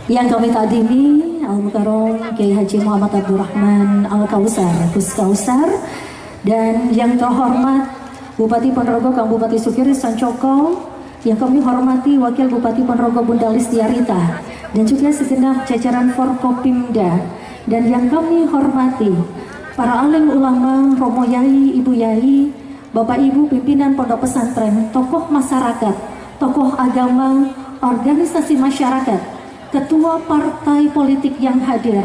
Yang kami takdimi Al-Mukarram Kiai Haji Muhammad Abdurrahman Al-Kausar, Gus Kausar, dan yang terhormat Bupati Ponorogo Kang Bupati Sukiri Sancoko, yang kami hormati Wakil Bupati Ponorogo Bunda Listiarita, dan juga segenap jajaran Forkopimda, dan yang kami hormati para alim ulama, Romo Yai, Ibu Yai, Bapak Ibu pimpinan pondok pesantren, tokoh masyarakat, tokoh agama, organisasi masyarakat, ketua partai politik yang hadir,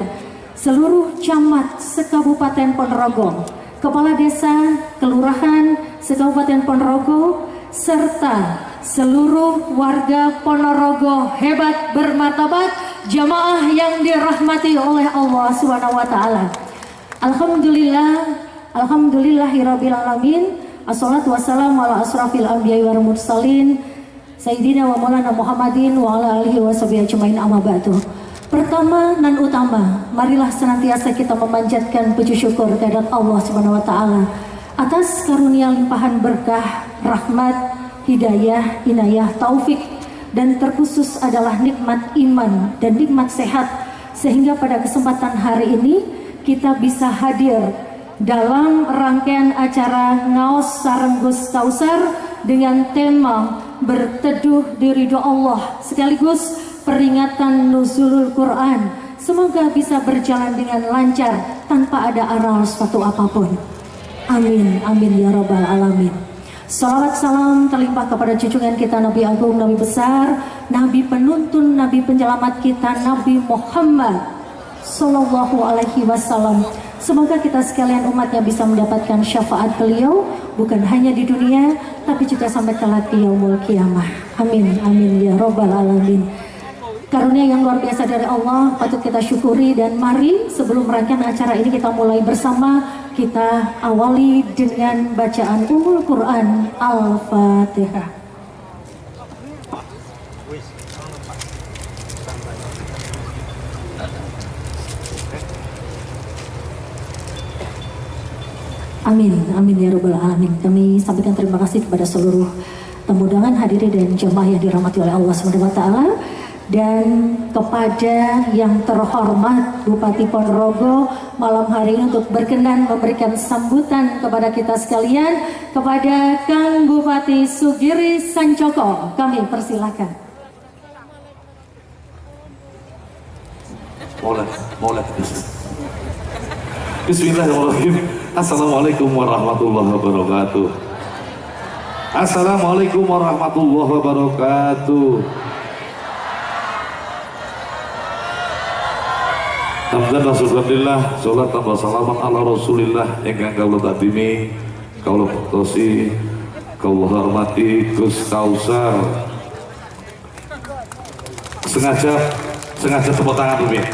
seluruh camat sekabupaten Ponorogo, kepala desa, kelurahan sekabupaten Ponorogo, serta seluruh warga Ponorogo hebat bermartabat, jamaah yang dirahmati oleh Allah Subhanahu wa taala. Alhamdulillahirabbil alamin. Assalatu wassalamu ala asrafil anbiya'i wal mursalin Sayyidina wa maulana Muhammadin wa ala alihi wa sahbihi ajmain, amma ba'du. Pertama dan utama, marilah senantiasa kita memanjatkan puji syukur kehadirat Allah Subhanahu wa taala atas karunia limpahan berkah, rahmat, hidayah, inayah, taufik, dan terkhusus adalah nikmat iman dan nikmat sehat, sehingga pada kesempatan hari ini kita bisa hadir dalam rangkaian acara Ngaos Sareng Gus Kausar dengan tema berteduh di ridho Allah sekaligus peringatan nuzulul Quran. Semoga bisa berjalan dengan lancar tanpa ada aral suatu apapun. Amin, amin ya rabbal alamin. Salawat salam terlimpah kepada junjungan kita Nabi Agung, Nabi besar, Nabi penuntun, Nabi penyelamat kita, Nabi Muhammad Sallallahu alaihi wasallam. Semoga kita sekalian umatnya bisa mendapatkan syafaat beliau, bukan hanya di dunia, tapi juga sampai kelak di yaumul qiyamah. Amin, amin ya rabbal alamin. Karunia yang luar biasa dari Allah patut kita syukuri, dan mari sebelum rangkaian acara ini kita mulai bersama. Kita awali dengan bacaan Ummul Quran Al-Fatihah. Amin, amin ya rabbal alamin. Kami sampaikan terima kasih kepada seluruh tamu undangan, hadirin dan jemaah yang dirahmati oleh Allah Subhanahu wa taala, dan kepada yang terhormat Bupati Ponorogo malam hari ini untuk berkenan memberikan sambutan kepada kita sekalian, kepada Kang Bupati Sugiri Sancoko, kami persilakan. Boleh. Bismillahirrahmanirrahim. Assalamualaikum warahmatullahi wabarakatuh. Assalamualaikum warahmatullahi wabarakatuh. Alhamdulillah, syukurillah, sholat tambah salaman ala rasulillah ingkang kawula takdimi, kawula bektosi, kawula hormati Gus Kausar. Sengaja tepuk tangan dulu ya.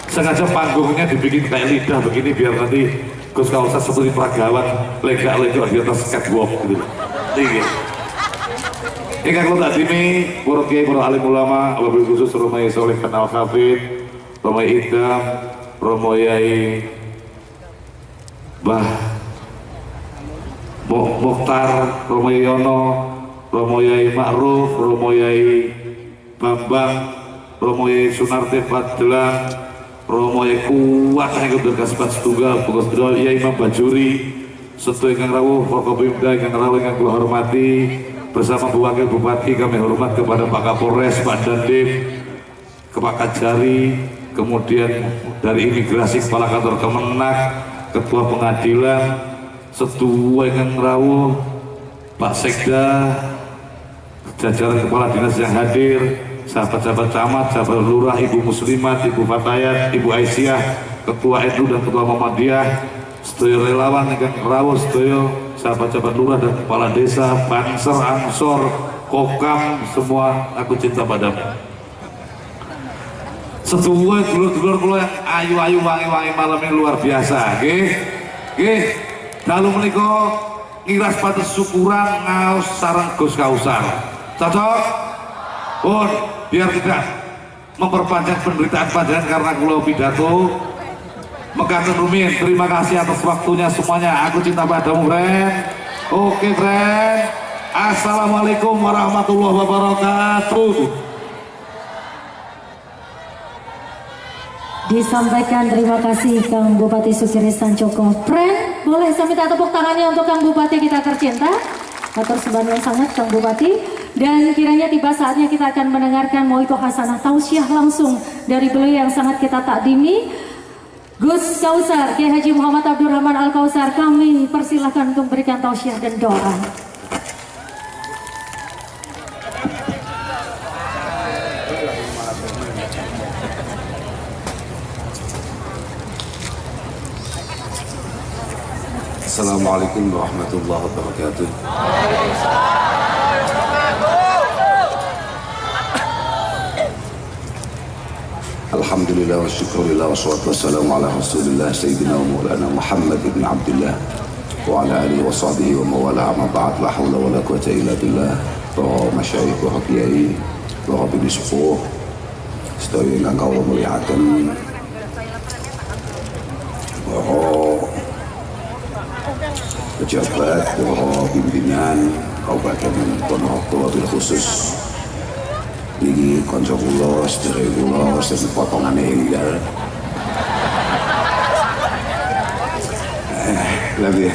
Sengaja panggungnya dibikin kayak lidah begini biar nanti Gus Kausar seperti peragawan lega-lega di atas catwalk gitu. Tinggi. Ingkang kawula takdimi, para kiai, para alim ulama, wabil khusus Romai Soleh Kenal Hafid, Romai Idam, Romo Yai Bah Mukhtar, Romo Yono, Romo Yai Ma'ruf, Romo Yai Bambang, Romo Yai Sunarte Fadlan, Romo Yai Kuat yang berkas pas tunggal, Pokok Sedol Yai Imam Bajuri, Setu ingkang rawuh, Forkopimda ingkang rawuh ingkang kula hormati, bersama Bu Wakil Bupati kami hormat kepada Pak Kapolres, Pak Dandim, ke Pak Kajari, kemudian dari imigrasi kepala kantor Kemenak, ketua pengadilan, setua yang rawuh, Pak Sekda, jajaran kepala dinas yang hadir, sahabat-sahabat camat, sahabat lurah, Ibu Muslimat, Ibu Fatayat, Ibu Aisyah, ketua NU dan ketua Muhammadiyah, setuju relawan yang rawuh, setuju sahabat-sahabat lurah dan kepala desa, Banser, Ansor, Kokam, semua aku cinta padamu. Setuju dulur-dulur kula yang ayu-ayu wangi-wangi malam ini luar biasa, nggih. Dalu menika ngiras patus syukuran Ngaos Sareng Gus Kausar. Cocok? Pun biar tidak memperpanjang penderitaan panjenengan karena kula pidato. Mekaten rumiyin, terima kasih atas waktunya semuanya. Aku cinta padamu, friend. Oke, friend. Assalamualaikum warahmatullahi wabarakatuh. Disampaikan terima kasih Kang Bupati Sukiri Sancoko. Friend, boleh saya minta tepuk tangannya untuk Kang Bupati kita tercinta. Atur sembah yang sangat Kang Bupati. Dan kiranya tiba saatnya kita akan mendengarkan Mauidhah Hasanah tausiah langsung dari beliau yang sangat kita takdimi, Gus Kausar, Kiai Haji Muhammad Abdurrahman Al Kausar. Kami persilahkan untuk memberikan tausiah dan doa. Assalamualaikum warahmatullahi wabarakatuh. Alhamdulillah wa syukurillah wa salatu wassalamu ala rasulillah Sayyidina wa maulana Muhammad ibn Abdullah wa ala alihi wa sahbihi wa mawala amma ba'd. La hawla wa la quwata illa billah. Para masyayikh wa kiai, para bini sepuh sedaya ingkang kawula mulyakaken, pejabat, para pimpinan Kabupaten Ponorogo wabil khusus niki kanca kula, sedherek kula sing potongane enggal. Lebih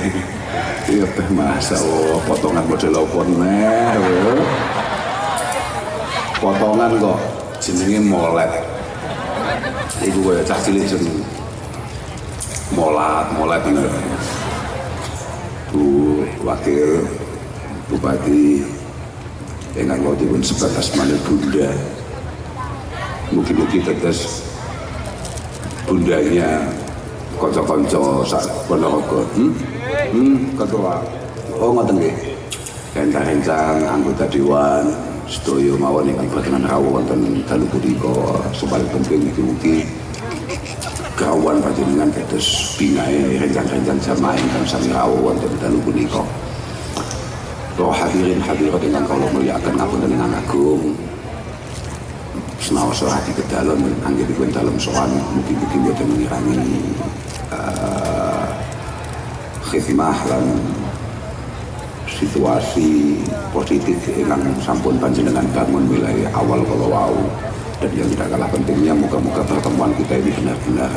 iya teh masa potongan model apa neh. Potongan kok jenenge molet. Iku kaya cah cilik jeneng molat bener. Bu Wakil Bupati dengan kau dipun sebat asmane Bunda. Mugi-mugi tetes bundanya kanca-kanca sak Ponorogo. Ketua. Oh ngoten nggih. Rencang anggota dewan sedaya mawon ingkang berkenan rawuh wonten dalu punika. Sepaling penting mugi kawan panjenengan dados binae rencang-rencang jamaah ingkang sami rawuh wonten dalu punika. Para hadirin hadirat ingkang kula mulyakaken ngapunten ingkang agung. Senaos hati kedalem anggenipun dalem sowan mugi-mugi boten ngirangi khidmah lan situasi positif ingkang sampun panjenengan bangun mulai awal kala wau. Dan yang tidak kalah pentingnya, moga-moga pertemuan kita ini benar-benar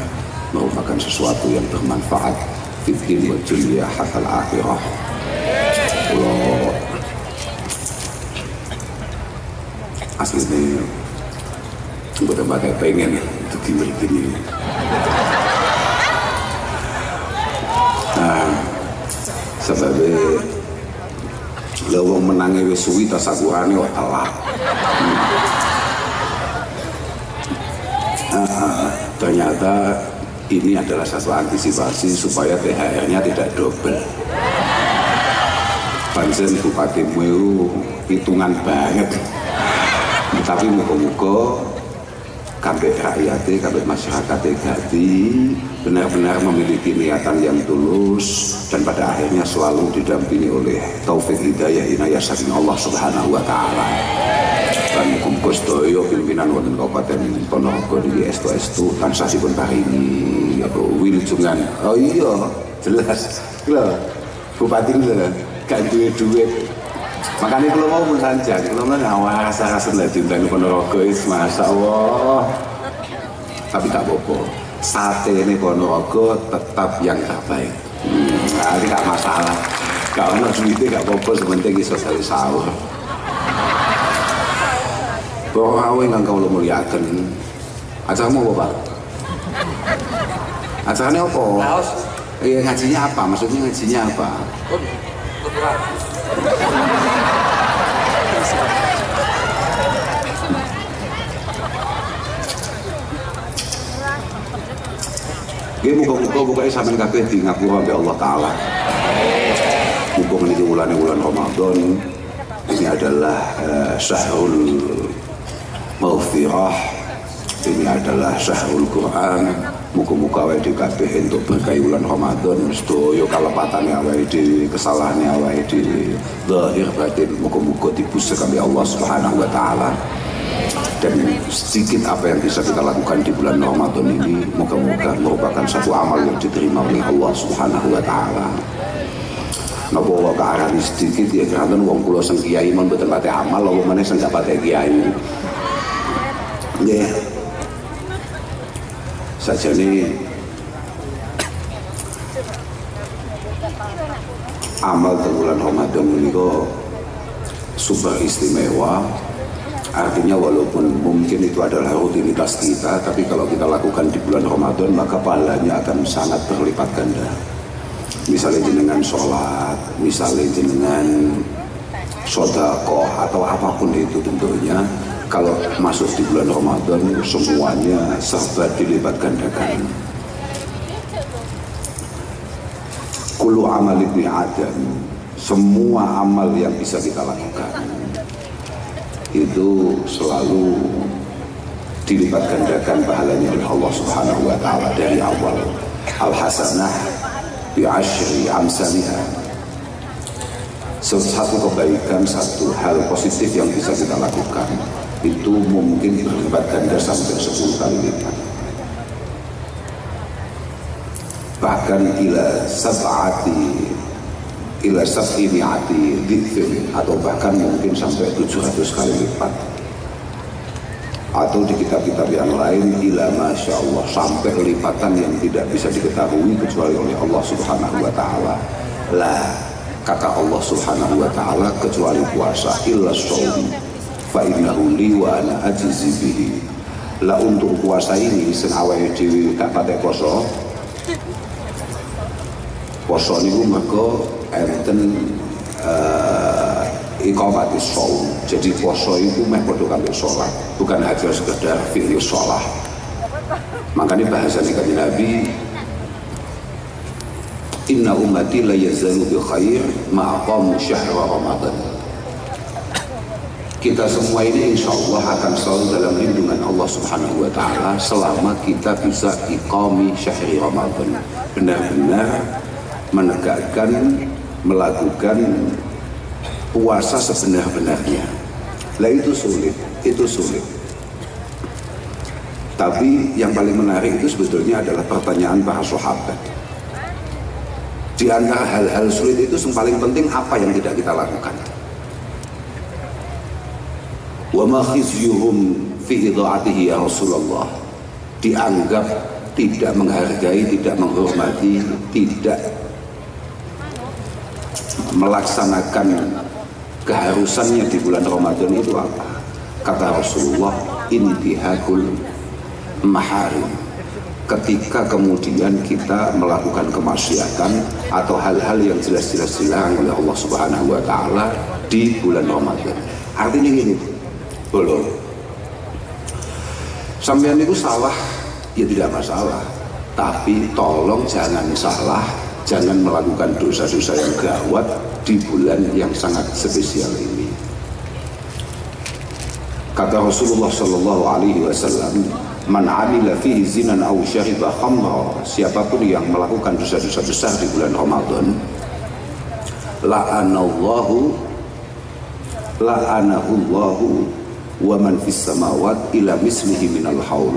merupakan sesuatu yang bermanfaat fiddin wa dunya hatta akhirah. Kalau aslinya udah pakai pengen untuk gini. Nah, sebabnya lawang menangi wis suwi tasakurane kok telat. Ternyata ini adalah satu antisipasi supaya THR-nya tidak double. Pancen bupatimu itu hitungan banget, tapi muka-muka kabeh rakyatnya, kabeh masyarakatnya ganti benar-benar memiliki niatan yang tulus dan pada akhirnya selalu didampingi oleh taufik hidayah inayah saking Allah Subhanahu wa Ta'ala. Dan muka-muka sedaya pimpinan wonten Kabupaten Ponorogo di estu tansah dipun paringi wilujungan. Oh iya, jelas. Lho, bupati lho gak duit. Makanya kalau mau pun saja, kalau mau rasa-rasa lah diundang Ponorogo itu, masya Allah. Tapi tak apa-apa, sate ini Ponorogo tetap yang terbaik. Ini gak masalah. Gak ada duitnya gak apa-apa, sebentar bisa dari sahur. Bahwa yang kau muliakan, acaramu apa Pak? Acaranya apa? Iya, ngajinya apa? Maksudnya ngajinya apa? Ini muka-muka pokoknya sampai kabeh di ngapura oleh Allah Ta'ala. Muka menjadi bulan Ramadan. Ini adalah syahrul maghfirah. Ini adalah syahrul Quran. Muka-muka awake di kabeh untuk berkah bulan Ramadan. Sedaya kalepatannya awake di kesalahannya awake di zahir batin. Muka-muka dibusir oleh Allah Subhanahu wa Ta'ala. Dan sedikit apa yang bisa kita lakukan di bulan Ramadan ini moga-moga merupakan satu amal yang diterima oleh Allah Subhanahu wa Ta'ala. Napa wae karani sedikit ya kangen wong kula sing kiai mon mboten pate amal lho meneh sing gak pate kiai. Nggih. sajane amal di bulan Ramadan ini kok super istimewa. Artinya walaupun mungkin itu adalah rutinitas kita, tapi kalau kita lakukan di bulan Ramadan maka pahalanya akan sangat berlipat ganda. Misalnya jenengan sholat, misalnya jenengan sedekah atau apapun itu tentunya, kalau masuk di bulan Ramadan semuanya serba dilipat gandakan. Kullu amal ibni Adam, semua amal yang bisa kita lakukan itu selalu dilipat gandakan pahalanya oleh Allah Subhanahu wa taala dari awal. Al hasanah bi asyri amsalha. Satu kebaikan, satu hal positif yang bisa kita lakukan itu mungkin berlipat ganda sampai 10 kali lipat. Bahkan ila sab'imi'ati dhifin, atau bahkan mungkin sampai 700 kali lipat. Atau di kitab-kitab yang lain ila masya Allah, sampai lipatan yang tidak bisa diketahui kecuali oleh Allah Subhanahu wa ta'ala. Lah kata Allah Subhanahu wa ta'ala, kecuali puasa, illa shaum fa innahu li wa ana ajzi bihi. Lah untuk puasa ini sing awake dhewe gak patek poso niku mergo enten iqamatis shaum. Jadi poso itu meh padha karo salat, bukan hanya sekedar fi'il shalah. Makanya bahasa Kanjeng Nabi, inna ummati la yazalu bi khair ma aqamu syahra Ramadan. Kita semua ini insya Allah akan selalu dalam lindungan Allah Subhanahu wa ta'ala selama kita bisa iqami syahri Ramadan, benar-benar menegakkan, melakukan puasa sebenar-benarnya. Lah itu sulit. Tapi yang paling menarik itu sebetulnya adalah pertanyaan para sahabat. Di antara hal-hal sulit itu yang paling penting apa yang tidak kita lakukan? Wa ma khizyuhum fi idha'atihi ya Rasulullah. Dianggap tidak menghargai, tidak menghormati, tidak melaksanakan keharusannya di bulan Ramadan itu apa? Kata Rasulullah, intihakul maharim. Ketika kemudian kita melakukan kemaksiatan atau hal-hal yang jelas-jelas dilarang oleh Allah Subhanahu wa ta'ala di bulan Ramadan. Artinya gini, belum sampean itu salah ya tidak masalah, tapi tolong jangan salah, jangan melakukan dosa-dosa yang gawat di bulan yang sangat spesial ini. Kata Rasulullah sallallahu alaihi wasallam, man amila fihi zinan aw syariba khamra, siapapun yang melakukan dosa-dosa besar di bulan Ramadan, la'anahu wa man fis samawat ila mislihi minal haul.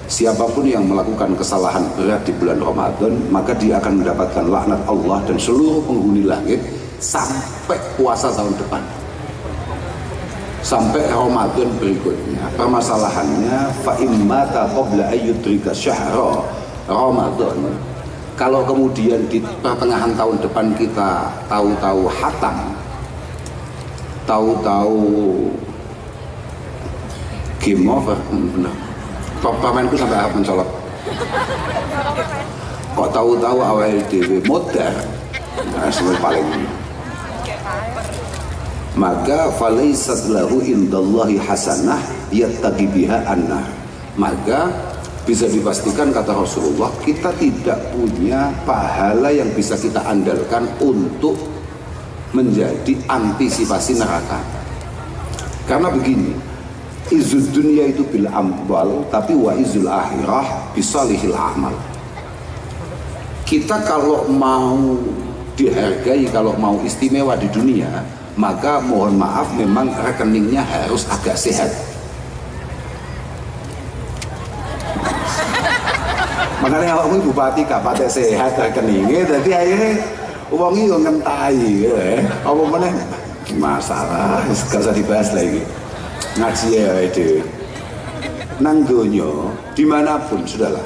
Siapapun yang melakukan kesalahan berat di bulan Ramadan, maka dia akan mendapatkan laknat Allah dan seluruh penghuni langit sampai puasa tahun depan, sampai Ramadan berikutnya. Permasalahannya, fa immata qabla ayyudrika syahra Ramadan, kalau kemudian di pertengahan tahun depan kita tahu-tahu hatam, tahu-tahu game over, benar. Pemainku sampai apa mencolok. Kok tahu-tahu awal dhewe modar, nah semua paling. Maka falaisat lahu indallahi hasanah yattaqi biha annar. Maka bisa dipastikan kata Rasulullah, kita tidak punya pahala yang bisa kita andalkan untuk menjadi antisipasi neraka. Karena begini, izud dunia itu bil amwal, tapi wa izul akhirah bisalihil amal. Kita kalau mau dihargai, kalau mau istimewa di dunia, maka mohon maaf memang rekeningnya harus agak sehat. Makanya awakmu bupati gak patek sehat rekeningnya, jadi akhirnya uangnya yo ngentai ya. Apa meneh masalah, gak usah dibahas lagi. Ngaji ya itu nang donya dimanapun sudahlah,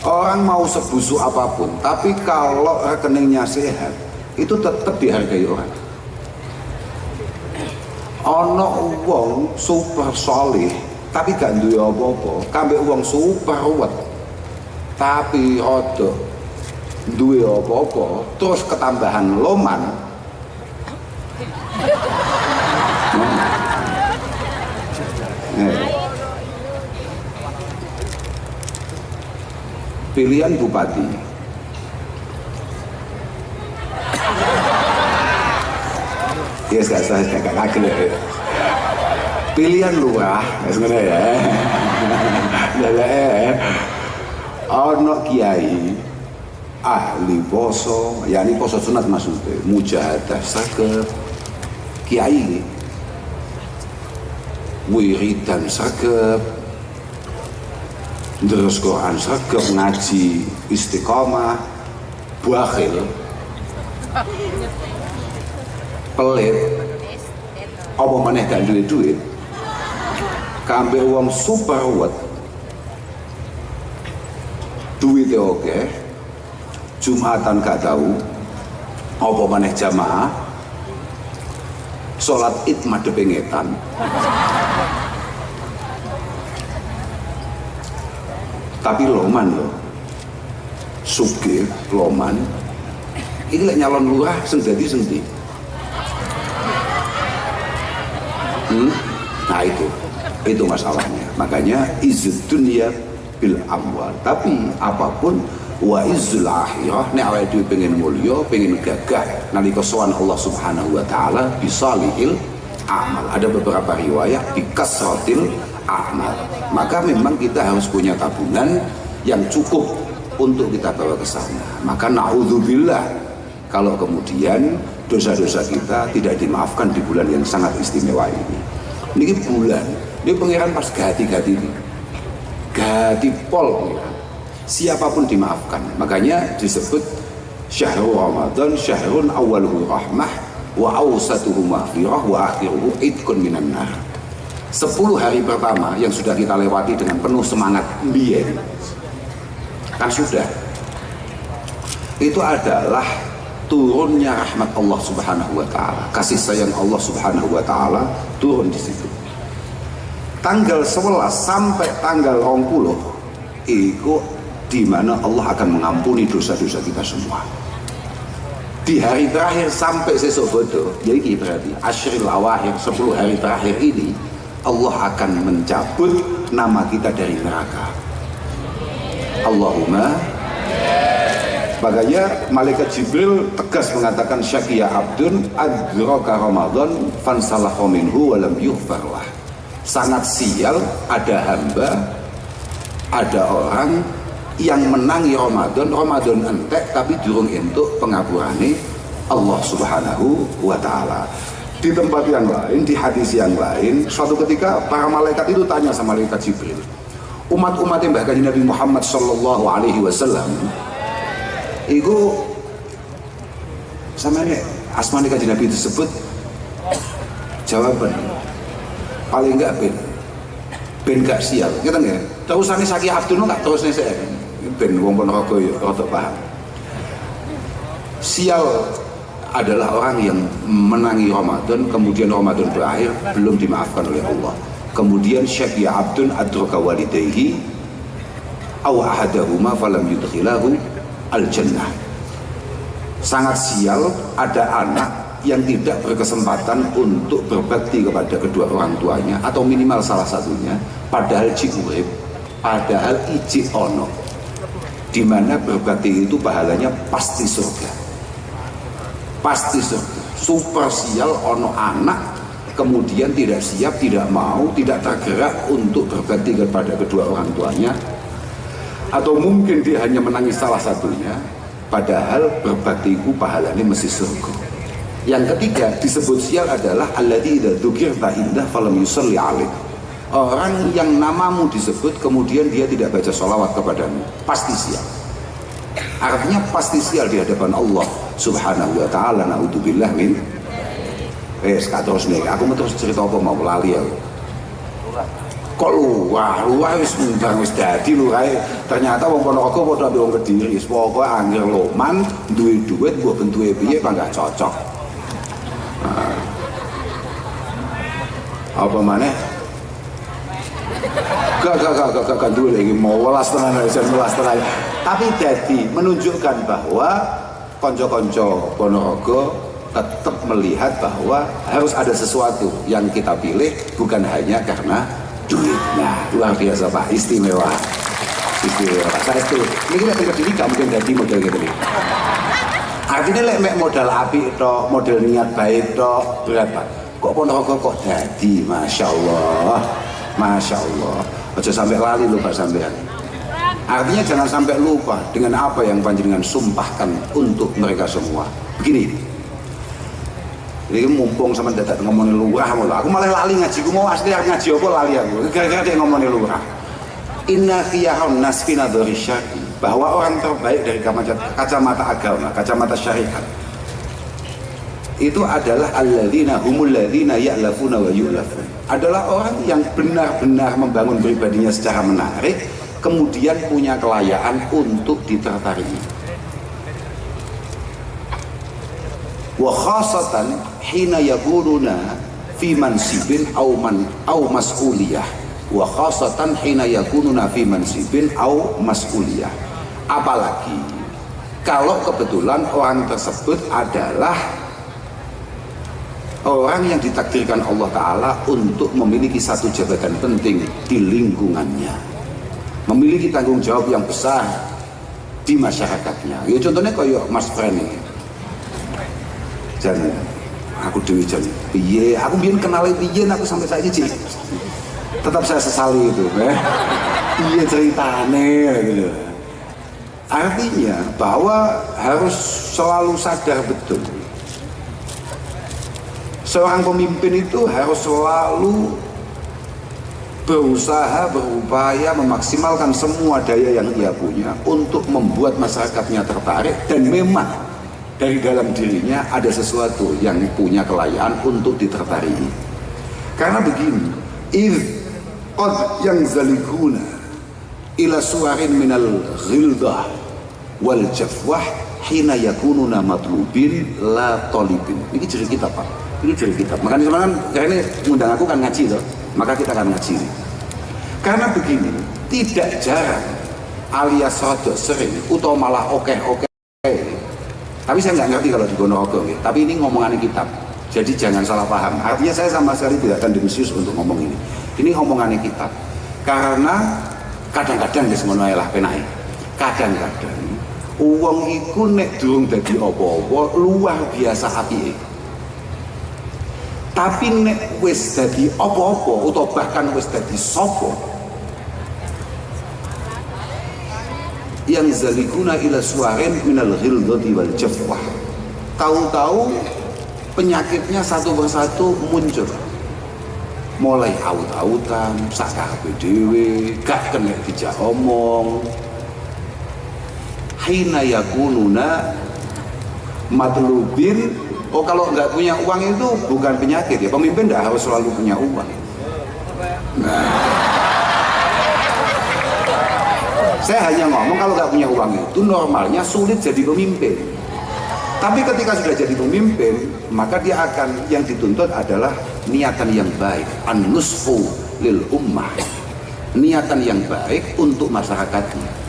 Orang mau sebusuk apapun, tapi kalau rekeningnya sehat, itu tetap dihargai orang. Ono wong super solih, tapi gak duwe apa-apa. Kambek wong super ruwet, tapi rodo duwe apa-apa, terus ketambahan loman. Pilihan bupati, yes gak sah, gak kaget ya. Pilihan lurah, sebenarnya ya. Ono kiai ahli poso, yakni poso sunat maksudnya, mujahadah saged, kiai wiridan saged, terus Quran saged, ngaji istiqomah, bakhil, pelit, apa maneh gak duit-duit, kambe wong super ruwet, duitnya oke, Jumatan gak tahu, apa maneh jamaah, sholat id madhep ngetan. Tapi loman loh, sugih loman, ini lek nyalon lurah sing dadi sendi. Nah itu masalahnya. Makanya izzud dunya bil amwal. Tapi apapun wa izzul akhirah, nek awake dhewe pengen mulya, pengen gagah nalika sowan Allah Subhanahu wa taala bisalihil amal. Ada beberapa riwayat bikasratil amal. Maka memang kita harus punya tabungan yang cukup untuk kita bawa ke sana. Maka naudzubillah kalau kemudian dosa-dosa kita tidak dimaafkan di bulan yang sangat istimewa ini. Ini bulan, ini pangeran pas gati-gati ini, gati pol pangeran. Siapapun dimaafkan. Makanya disebut syahrul Ramadan syahrun awwaluhu rahmah wa awsatuhu maghfirah wa akhiruhu idkun minan nar. 10 hari pertama yang sudah kita lewati dengan penuh semangat mbiyen, kan sudah, itu adalah turunnya rahmat Allah Subhanahu wa taala, kasih sayang Allah Subhanahu wa taala turun di situ. Tanggal 11 sampai tanggal 20 itu di mana Allah akan mengampuni dosa-dosa kita semua. Di hari terakhir sampai sesuk bodo, jadi berarti asyril awakhir, 10 hari terakhir ini Allah akan mencabut nama kita dari neraka. Allahumma. Makanya malaikat Jibril tegas mengatakan syaqiya abdun adraka Ramadan fansalakha minhu wa lam yughfarlah. Sangat sial ada hamba, ada orang yang menangi Ramadan entek tapi durung entuk pengapurane Allah Subhanahu wa taala. Di tempat yang lain, di hadis yang lain, suatu ketika para malaikat itu tanya sama malaikat Jibril, umat-umat yang bahkan Nabi Muhammad sallallahu alaihi wasallam itu sama ini asmane kanjeng Nabi disebut, jawaban paling enggak ben gak sial kita nggak terusane saki abdun nggak terusnya saya ben wong ponorogo ya rada paham. Sial adalah orang yang menangi Ramadan, kemudian Ramadan berakhir belum dimaafkan oleh Allah. Kemudian syaqiya abdun adraka walidayhi aw ahadahuma falam yudkhilahu al-jannah. Sangat sial ada anak yang tidak berkesempatan untuk berbakti kepada kedua orang tuanya atau minimal salah satunya, padahal urip, padahal iji ono, di mana berbakti itu pahalanya pasti surga. Pasti super sial ono anak kemudian tidak siap, tidak mau, tidak tergerak untuk berbakti kepada kedua orang tuanya, atau mungkin dia hanya menangis salah satunya padahal berbakti itu pahalanya mesti surga. Yang ketiga disebut sial adalah alladzi idza dzukirta indah falam yusalli alaik. Orang yang namamu disebut kemudian dia tidak baca sholawat kepadamu, pasti sial. Artinya pasti sial di hadapan Allah Subhanahu wa ta'ala. Na'udzubillah min. Terus nih, aku mau terus cerita apa mau lali ya. kok luar wis undang wis dadi lurahe. Ternyata wong Ponorogo padha ambek wong Kediri. Pokoke angger loman duwe duit mbok bentuke piye apa enggak cocok. Nah. Apa maneh? Gak duwe lagi mau welas tenan tenan. Tapi jadi menunjukkan bahwa konco-konco Ponorogo tetap melihat bahwa harus ada sesuatu yang kita pilih bukan hanya karena duit. Nah, luar biasa Pak, istimewa. Saya itu ini kita tinggal diri gak mungkin jadi model gitu nih. Artinya mek modal api itu, model niat baik itu berat Pak. Kok Ponorogo kok jadi, masya Allah. Aja sampai lali lupa sampean. Artinya jangan sampai lupa dengan apa yang panjenengan sumpahkan untuk mereka semua. Begini. Ini mumpung sama dadak ngomongin lurah malah. Aku malah lali ngaji. Aku mau asli ngaji apa lali aku. Gara-gara dia ngomongin lurah. Inna khiyarun nas fi nadhari syar'i, bahwa orang terbaik dari kacamata agama, kacamata syariat itu adalah alladzina humul ladzina ya'lafuna wa yu'lafun. Adalah orang yang benar-benar membangun pribadinya secara menarik, kemudian punya kelayaan untuk ditertarik. Wa khasatan hina yakununa fi mansibin au mas'uliyah. Wa khasatan hina yakununa fi mansibin au mas'uliyah. Apalagi kalau kebetulan orang tersebut adalah orang yang ditakdirkan Allah Ta'ala untuk memiliki satu jabatan penting di lingkungannya, memiliki tanggung jawab yang besar di masyarakatnya. Ya contohnya kayak Mas Fren ini. Jangan aku dewi jan piye, aku biyen kenal piye aku sampai saiki tetap saya sesali itu, piye ceritane gitu. Artinya bahwa harus selalu sadar betul, seorang pemimpin itu harus selalu berusaha, berupaya memaksimalkan semua daya yang ia punya untuk membuat masyarakatnya tertarik, dan memang dari dalam dirinya ada sesuatu yang punya kelayaan untuk ditertariki. Karena begini, qad yang zalikuna ila suwarin minal ghildah wal jafwah hina yakununa matlubin la talibin. Ini ciri kita Pak, ini ciri kita. Makanya sebenarnya ini ngundang aku kan ngaji loh, maka kita akan ngaji. Karena begini, tidak jarang alias rodok sering atau malah oke. Tapi saya nggak ngerti kalau di Ponorogo, tapi ini ngomongannya kitab. Jadi jangan salah paham. Artinya saya sama sekali tidak tendensius untuk ngomong ini. Ini ngomongannya kitab. Karena kadang-kadang di semono lah penai. Kadang-kadang uang iku nek durung dadi apa-apa luar biasa apike. Tapi nek wis dadi apa-apa utawa bahkan wis dadi sapa, yang zalikuna ila suwarin minal ghildati wal jafwah. Tahu-tahu penyakitnya satu persatu muncul, mulai aut-autan, sakarepe dhewe, gak kena dijak omong. Hina yakununa matlubin. Oh, kalau nggak punya uang itu bukan penyakit ya, pemimpin nggak harus selalu punya uang. Nah, saya hanya ngomong kalau nggak punya uang itu normalnya sulit jadi pemimpin. Tapi ketika sudah jadi pemimpin, maka dia akan, yang dituntut adalah niatan yang baik, an-nushu lil ummah, niatan yang baik untuk masyarakatnya.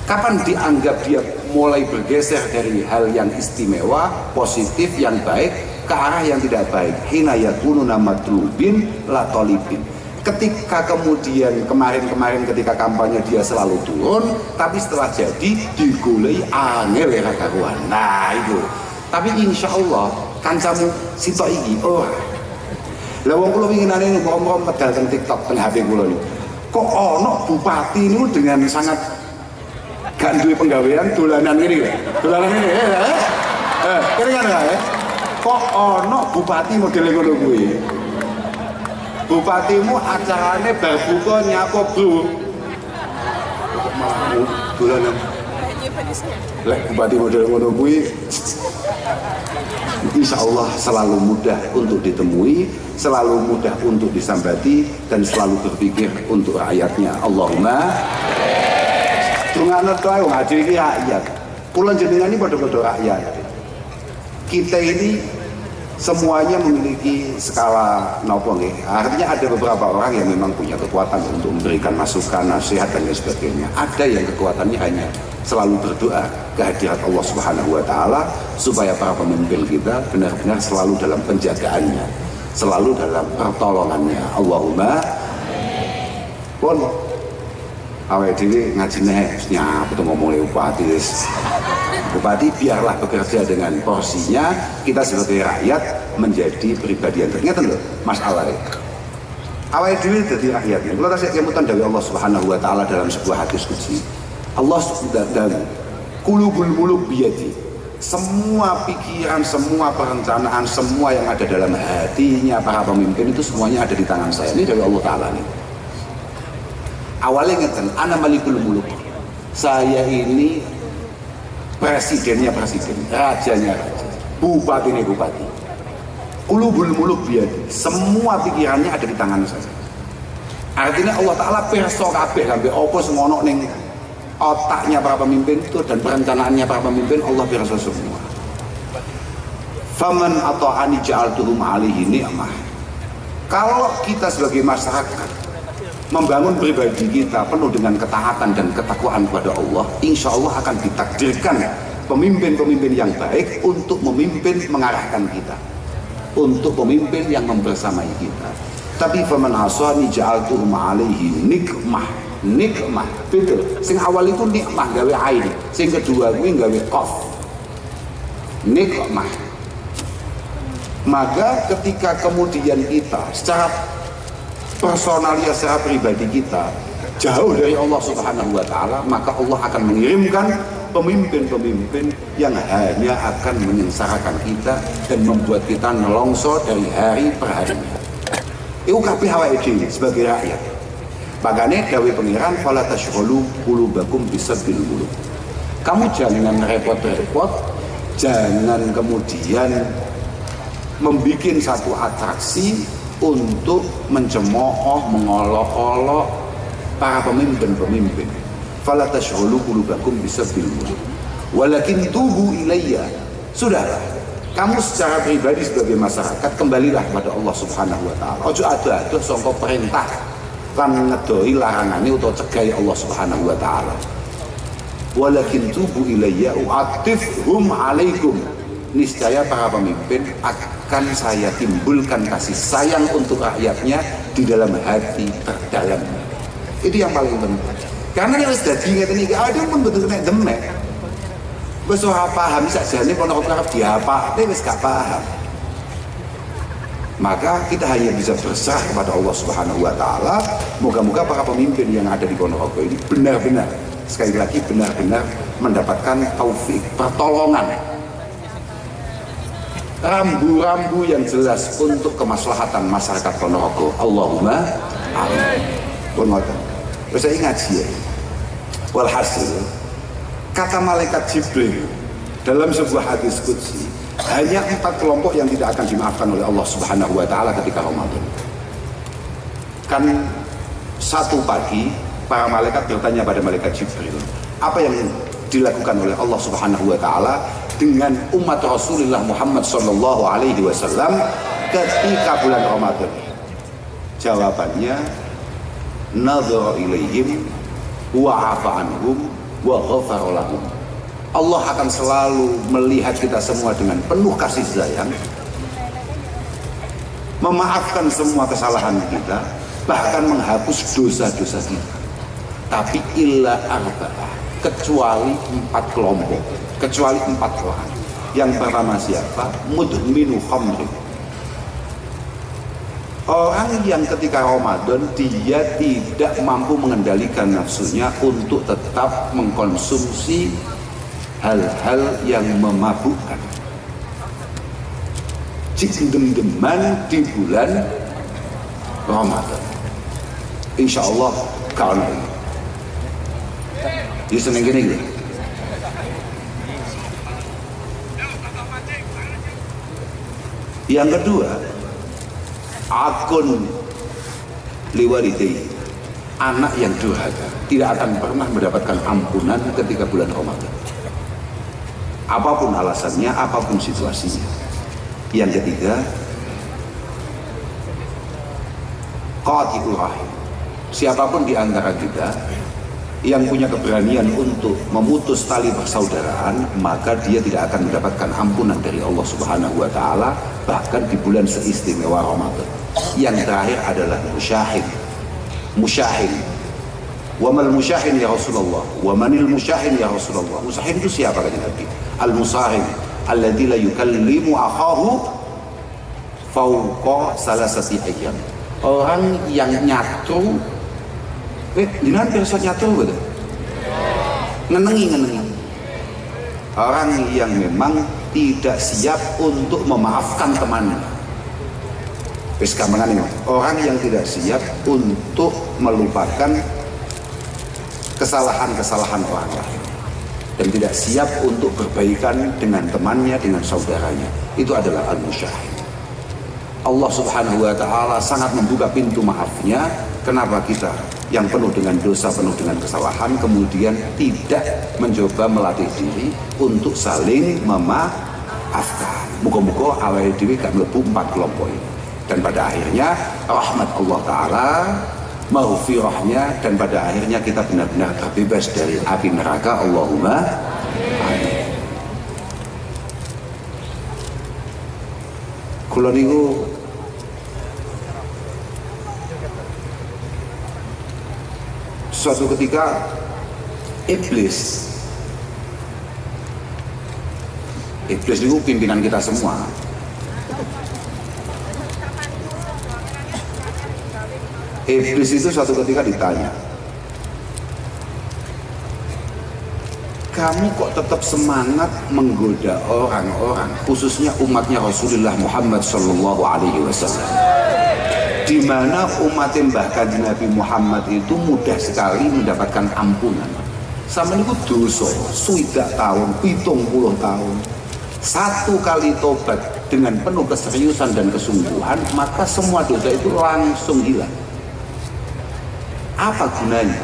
Kapan dianggap dia mulai bergeser dari hal yang istimewa, positif, yang baik ke arah yang tidak baik? Hina yakununa matlubin la talibin. Ketika kemudian kemarin ketika kampanye dia selalu turun, tapi setelah jadi digolei angel era karuan. Nah itu. Tapi insya Allah kancamu sitok iki ora. Lah wong kula winginane ngomong medal teng TikTok teng HP kula niku. Kok ana bupati niku dengan sangat gak duwe penggawean dolanan ngene lho. Dolanan ngene kene kan ya. Kok ana bupati model ngono kuwi. Bupatimu acarane bar buka nyapa, Bro? Dolanan. Lek bupati model ngono kuwi insya Allah selalu mudah untuk ditemui, selalu mudah untuk disambati, dan selalu berpikir untuk rakyatnya. Allahumma tungane tae wong ade iki rakyat. Kula jenengan ini padha-padha rakyat. Kita ini semuanya memiliki skala nopo nggih. Artinya ada beberapa orang yang memang punya kekuatan untuk memberikan masukan, nasihat dan lain sebagainya. Ada yang kekuatannya hanya selalu berdoa kehadirat Allah Subhanahu wa taala supaya para pemimpin kita benar-benar selalu dalam penjagaannya, selalu dalam pertolongannya. Allahumma pun awake dhewe ngajine nyapa to ngomong bupati wis. Bupati biarlah bekerja dengan porsinya, kita sebagai rakyat menjadi pribadi yang ternyata loh Mas Alai. Awake dhewe dadi rakyatnya. Kula tasik kemutan dari Allah Subhanahu wa taala dalam sebuah hadis qudsi. Allah dan qulubul muluk biyadi. Semua pikiran, semua perencanaan, semua yang ada dalam hatinya para pemimpin itu semuanya ada di tangan saya. Ini dari Allah taala nih. Awalnya ngeten, ana malikul muluk. Saya ini presidennya presiden, rajanya raja, bupatinya bupati. Qulubul muluk biyadi. Semua pikirannya ada di tangan saya. Artinya Allah taala pirsa kabeh sampai apa sing ono ning otaknya para pemimpin itu dan perencanaannya para pemimpin Allah pirsa semua. Faman ata'ani ja'altuhum 'alaihi ni'mah. Kalau kita sebagai masyarakat membangun pribadi kita penuh dengan ketaatan dan ketakwaan kepada Allah, insya Allah akan ditakdirkan pemimpin-pemimpin yang baik untuk memimpin mengarahkan kita, untuk pemimpin yang membersamai kita. Tapi faman asani ja'altuhum 'alaihi nikmah. Nikmah betul. Sing awal itu nikmah gawe ain, sing kedua kuwi gawe qaf. Nikmah. Maka ketika kemudian kita secara personalia, secara pribadi kita jauh dari Allah Subhanahu wa taala, maka Allah akan mengirimkan pemimpin-pemimpin yang hanya akan menyengsarakan kita dan membuat kita nelongso dari hari per hari. Iku kabeh awake dhewe sebagai rakyat. Makanya dawe pengiran fala tashghulu qulubakum bisabil muluk. Kamu jangan repot-repot, jangan kemudian membuat satu atraksi untuk mencemooh, mengolok-olok para pemimpin-pemimpin. Fala tashghulu qulubakum bisabil muluk. Walakin tubu ilayya. Sudahlah, kamu secara pribadi sebagai masyarakat kembalilah kepada Allah Subhanahu wa taala. Ojo ado-ado sangka perintah lan ngedoi larangane utawa cegai Allah Subhanahu wa taala. Walakin tubu ilayya u'atifhum alaikum. Niscaya para pemimpin akan saya timbulkan kasih sayang untuk rakyatnya di dalam hati terdalamnya. Itu yang paling penting. Karena wis dadi ngeten iki ada pun betul nek demek. Wis ora paham sakjane kono arep diapakne wis gak paham. Maka kita hanya bisa berserah kepada Allah Subhanahu wa taala. Moga-moga para pemimpin yang ada di Ponorogo ini benar-benar, sekali lagi benar-benar mendapatkan taufik, pertolongan, rambu-rambu yang jelas untuk kemaslahatan masyarakat Ponorogo. Allahumma amin. Pun ngoten. Wis saya ngaji ya. Walhasil kata malaikat Jibril dalam sebuah hadis qudsi, hanya 4 kelompok yang tidak akan dimaafkan oleh Allah Subhanahu wa taala ketika Ramadan. Kan satu pagi para malaikat bertanya pada malaikat Jibril, apa yang dilakukan oleh Allah Subhanahu wa taala dengan umat Rasulullah Muhammad sallallahu alaihi wasallam ketika bulan Ramadan? Jawabannya, nadhara ilaihim wa 'afa anhum wa ghafara lahum. Allah akan selalu melihat kita semua dengan penuh kasih sayang, memaafkan semua kesalahan kita, bahkan menghapus dosa-dosa kita. Tapi illa arba'ah, kecuali 4 kelompok, kecuali 4 orang. Yang pertama siapa? Mudminu khamri. Orang yang ketika Ramadan dia tidak mampu mengendalikan nafsunya untuk tetap mengkonsumsi hal-hal yang memabukkan. Cindem-deman di bulan Ramadan. Insya Allah kawan ini. Di seneng gini. Yang kedua, akun liwalidayhi, anak yang durhaka tidak akan pernah mendapatkan ampunan ketika bulan Ramadan, apapun alasannya, apapun situasinya. Yang ketiga, qati'ur rahim, siapapun di antara kita yang punya keberanian untuk memutus tali persaudaraan, maka dia tidak akan mendapatkan ampunan dari Allah Subhanahu wa Ta'ala, bahkan di bulan seistimewa Ramadan. Yang terakhir adalah musyahin. Wa mal musyahin ya Rasulullah, wa manil musyahin ya Rasulullah. Musyahin itu siapa kata Nabi? Al musahin alladzi la yukallimu akhahu fawqa salasati ayyam. Orang yang nyatu, jangan pirsa nyatu betul. Ngenengi. Orang yang memang tidak siap untuk memaafkan temannya. Wis gampangan, orang yang tidak siap untuk melupakan kesalahan-kesalahan orang lain dan tidak siap untuk berbaikan dengan temannya, dengan saudaranya. Itu adalah al-musyahid. Allah Subhanahu wa Ta'ala sangat membuka pintu maafnya. Kenapa kita yang penuh dengan dosa, penuh dengan kesalahan, kemudian tidak mencoba melatih diri untuk saling memaafkan? Muga-muga awake dhewe gak mlebu 4 kelompok ini. Dan pada akhirnya rahmat Allah Ta'ala, maghfirahnya, dan pada akhirnya kita benar-benar terbebas dari api neraka. Allahumma amin. Kula niku suatu ketika iblis itu pimpinan kita semua. Iblis itu suatu ketika ditanya, kamu kok tetap semangat menggoda orang-orang, khususnya umatnya Rasulullah Muhammad Sallallahu Alaihi Wasallam, di mana umat Mbah Kanjeng Nabi Muhammad itu mudah sekali mendapatkan ampunan. Sama niku dosa 60 tahun, 70 tahun. Satu kali tobat dengan penuh keseriusan dan kesungguhan, maka semua dosa itu langsung hilang. Apa gunanya?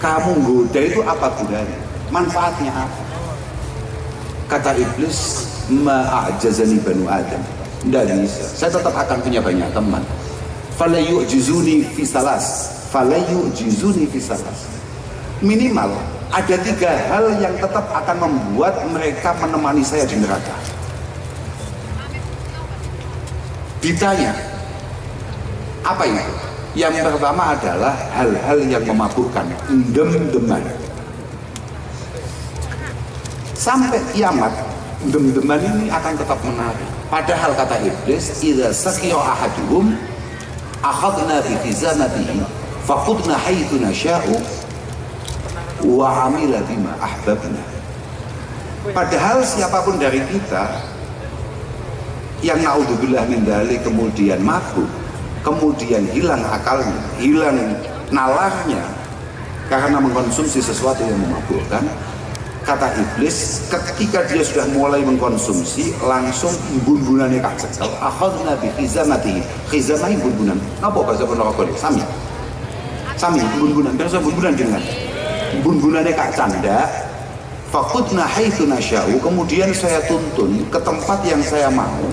Kamu goda itu apa gunanya? Manfaatnya apa? Kata iblis, ma'ajazani banu Adam. Tidak bisa. Saya tetap akan punya banyak teman. Fala yu'jizuni fi salas. Minimal ada 3 hal yang tetap akan membuat mereka menemani saya di neraka. Ditanya, apa itu? Yang pertama adalah hal-hal yang memabukkan, dem-deman. Sampai kiamat, dem-deman ini akan tetap menarik. Padahal kata iblis, idza saqiya ahaduhum akhadna bi khizamatihi faqudna haitsu nasha'u wa amila bima ahbabna. Padahal siapapun dari kita yang naudzubillah min dzalik kemudian mabuk, kemudian hilang akalnya, hilang nalarnya karena mengkonsumsi sesuatu yang memabukkan, kata iblis, ketika dia sudah mulai mengkonsumsi, langsung bun-bunannya kacau. Akhadna bi khizamati. Khizamah bun-bunan. Napa bahasa neraka iki? Sami bun-bunan. Bahasa bun-bunan dengan bun-bunannya kak canda. Faqudna haitsu nasya'u. Kemudian saya tuntun ke tempat yang saya mau.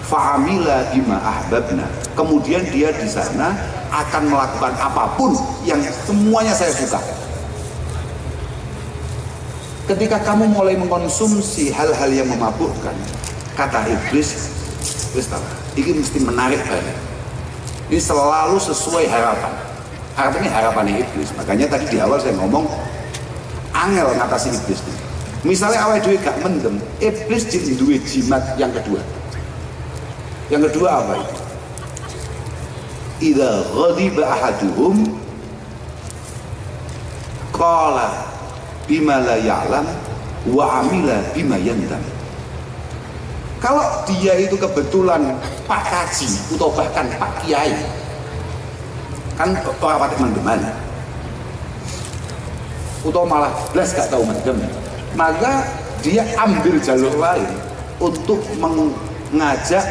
Fa'amila bima ahbabna. Kemudian dia di sana akan melakukan apapun yang semuanya saya suka. Ketika kamu mulai mengkonsumsi hal-hal yang memabukkan, kata iblis, ini mesti menarik banget. Ini selalu sesuai harapan. Harapan ini harapannya iblis. Makanya tadi di awal saya ngomong, angel ngatasi iblis ini. Misalnya awal dhewe gak mendem, iblis jadi duwe jimat yang kedua. Yang kedua apa itu? Idza ghadiba ahaduhum qala bima la ya'lam wa amila bima yandam. Kalau dia itu kebetulan Pak Kaji atau bahkan Pak Kiai, kan orang pakai mendeman, atau malah belas gak tahu mendem, maka dia ambil jalur lain untuk ngajak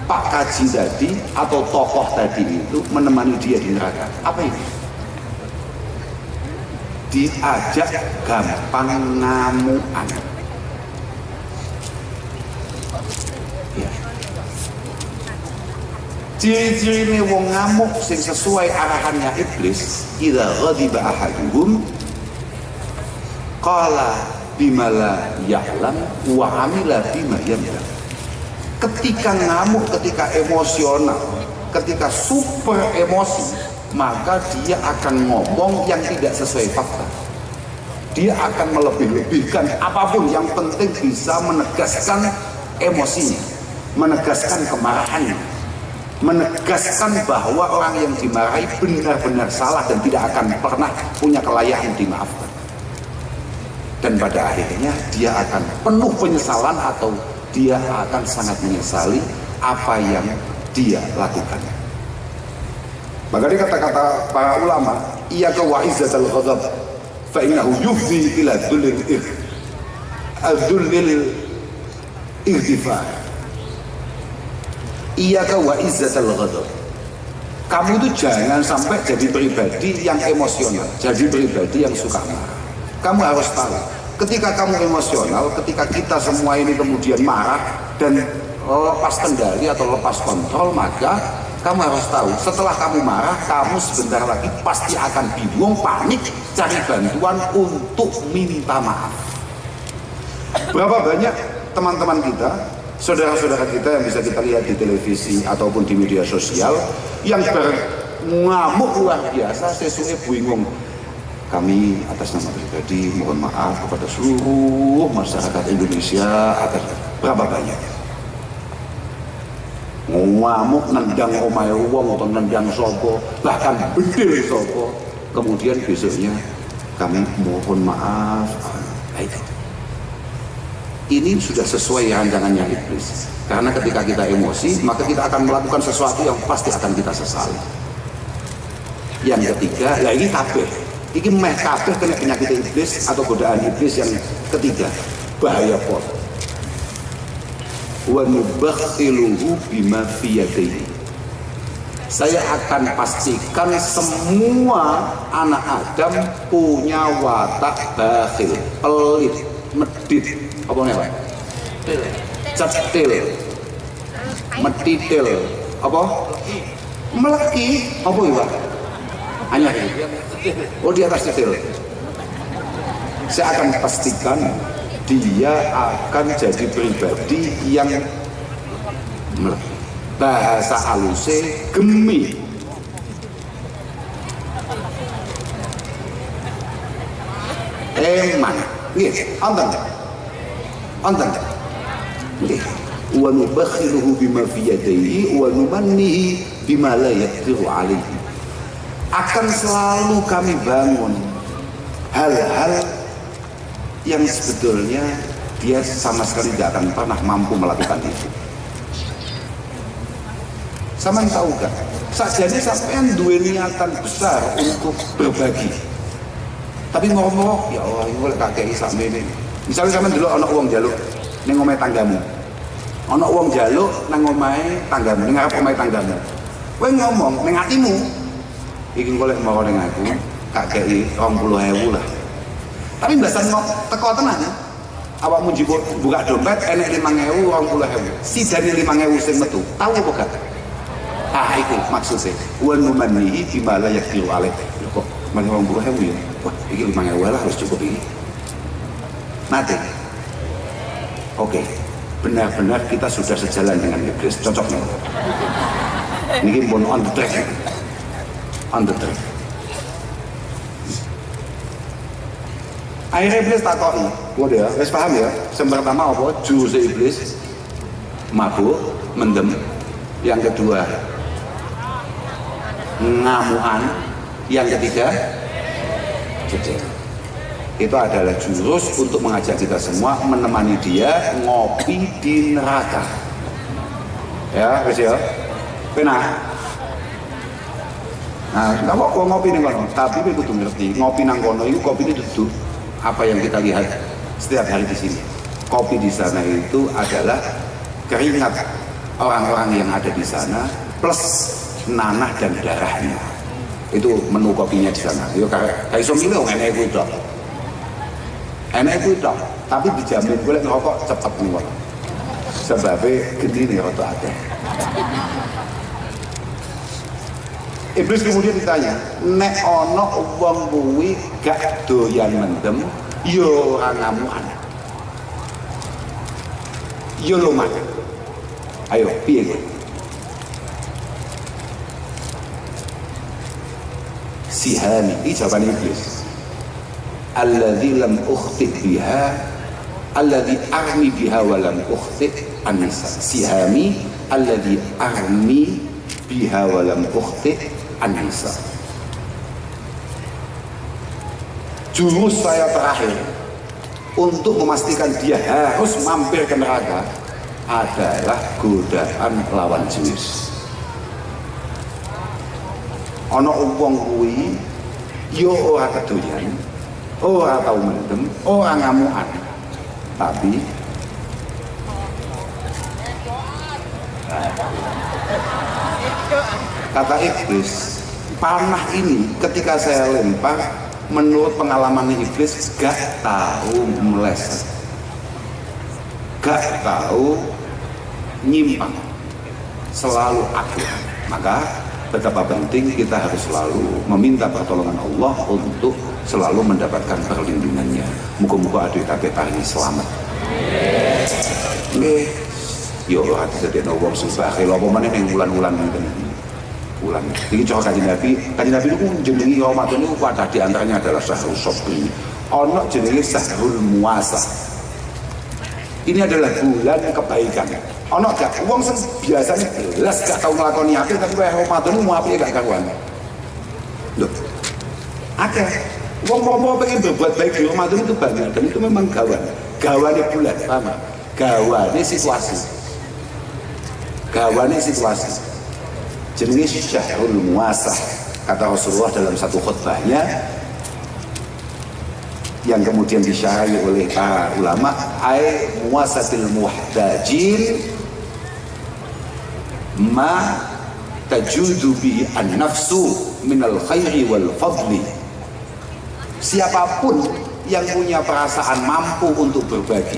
Pak Kaji tadi atau tokoh tadi itu menemani dia di neraka. Apa ini? Diajak gampang ngamuan. Ya. Ciri-ciri wong ngamuk sing sesuai arahannya iblis, idza ghadiba ahaduhum qala bima la ya'lam wa amila bima ya'lam. Ketika ngamuk, ketika emosional, ketika super emosi, maka dia akan ngomong yang tidak sesuai fakta. Dia akan melebih-lebihkan apapun, yang penting bisa menegaskan emosinya, menegaskan kemarahannya, menegaskan bahwa orang yang dimarahi benar-benar salah dan tidak akan pernah punya kelayakan dimaafkan. Dan pada akhirnya dia akan penuh penyesalan atau dia akan sangat menyesali apa yang dia lakukan. Maka di kata-kata para ulama, iyyaka wa izzatal ghadab fa innahu yufdi ila dhullil irtifar. Iyyaka wa izzatal ghadab. Kamu itu jangan sampai jadi pribadi yang emosional, jadi pribadi yang suka marah. Kamu harus tahu, ketika kamu emosional, ketika kita semua ini kemudian marah dan lepas kendali atau lepas kontrol, maka kamu harus tahu, setelah kamu marah, kamu sebentar lagi pasti akan bingung, panik, cari bantuan untuk minta maaf. Berapa banyak teman-teman kita, saudara-saudara kita yang bisa kita lihat di televisi ataupun di media sosial, yang berngamuk luar biasa, sesuai bingung. Kami atas nama pribadi mohon maaf kepada seluruh masyarakat Indonesia atas berapa banyak ngamuk nendang omahe wong atau nendang sopo, bahkan bedil sopo, kemudian besoknya kami mohon maaf. Ini sudah sesuai rancangannya iblis, karena ketika kita emosi maka kita akan melakukan sesuatu yang pasti akan kita sesali. Yang ketiga, ya ini kabeh. Ini meh kabeh kena penyakit iblis atau godaan iblis yang ketiga, bahaya pot. Wa nubakhiluhu bima fi yadihi. Saya akan pastikan semua anak Adam punya watak bakhil, pelit, medit, apa namanya? Cetil, metitil, apa? Meleki, apa ya? Hanya ini. Oh, di atas cetil. Saya akan pastikan dia akan jadi pribadi yang bahasa haluse gemi. Eman. Nggih, onten. Nggih. Wa nubakhiluhu bima fi yadayhi wa numannihi bima la yaqdiru alaihi. Akan selalu kami bangun hal-hal yang sebetulnya dia sama sekali tidak akan pernah mampu melakukan itu. Sama tahu gak? Sajane sampean duwe niatan besar untuk berbagi, tapi ngomong ya Allah ini boleh kakek sak mene. Misalnya sampean dulu ana wong njaluk ning omahe tanggamu, ana wong njaluk nang omahe tanggamu, ning ngarep omahe tanggamu, kowe ngomong ning atimu, iki golek mau ning aku kakek 20.000 lah. Tapi mbasan teko tenan. Awakmu njupuk buka dompet enek 5.000, 20.000. Sidane 5.000 sing metu. Tahu apa gak? Ah iku maksudnya. Wa numannihi bima la yaqdiru alaih. Kok 20.000 ya? Wah, iki 5.000 lah harus cukup ini. Nanti. Oke. Benar-benar kita sudah sejalan dengan iblis. Cocok nih. Niki pun on the track. On the track. Akhirnya iblis takoki, waduh ya, wis paham ya. Yang pertama apa? Jurus iblis, mabuk, mendem. Yang kedua, ngamuan. Yang ketiga, jejak. Itu adalah jurus untuk mengajak kita semua menemani dia ngopi di neraka. Ya, wis ya. Penak. Nah, nggak kok ngopi nih kono, tapi kita kudu ngerti ngopi nang kono itu kopi ini duduk. Apa yang kita lihat setiap hari di sini, kopi di sana itu adalah keringat orang-orang yang ada di sana plus nanah dan darahnya. Itu menu kopinya di sana. Yo kayak iso milih enek kuwi tok. Enek kuwi tok, tapi dijamin boleh ngerokok cepet nih. Sebabnya gendine rada akeh. Iblis kemudian ditanya, nek ono wong kuwi gak doyan mendem, yo ora ngamukan. Yo lumat. Ayo, piye kowe? Sihami, ini jawaban iblis. Alladzi lam ukhti biha, alladzi armi biha wa lam ukhti an-nisa. Sihami alladzi armi biha wa lam ukhti an-nisa. Jurus saya terakhir untuk memastikan dia harus mampir ke neraka adalah godaan lawan jenis. Ana wong kuwi yo ora kedoyan, ora tau mendem, ora ngamukan. Tapi kata iblis, panah ini ketika saya lempar, menurut pengalaman iblis gak tahu meleset, gak tahu nyimpang, selalu akurat. Maka betapa penting kita harus selalu meminta pertolongan Allah untuk selalu mendapatkan perlindungannya. Muga-muga adik kakek paling selamat. Nggih, yo hati sedene wong sing bakhil apa meneh ning wulan-wulan ngene. Wulan iki cara Kanjeng Nabi niku jenenge Ramadan niku ada di antaranya adalah Syahrul Sabri. Ana jenenge Syahrul Muasah. Ini adalah bulan kebaikan. Ana gak wong sing biasanya belas gak tau nglakoni apik tapi wae Ramadan mu apike gak karuan. Lho. Akeh wong mau pengen berbuat baik di Ramadan itu banyak dan itu memang gawane bulan, paham? Gawane situasi. Jenenge Syahrul Muasah. Kata Rasulullah dalam satu khutbahnya yang kemudian disyarahi oleh para ulama, ai muasatil muhtajin ma tajudu bi an-nafsu minal khairi wal fadli. Siapapun yang punya perasaan mampu untuk berbagi,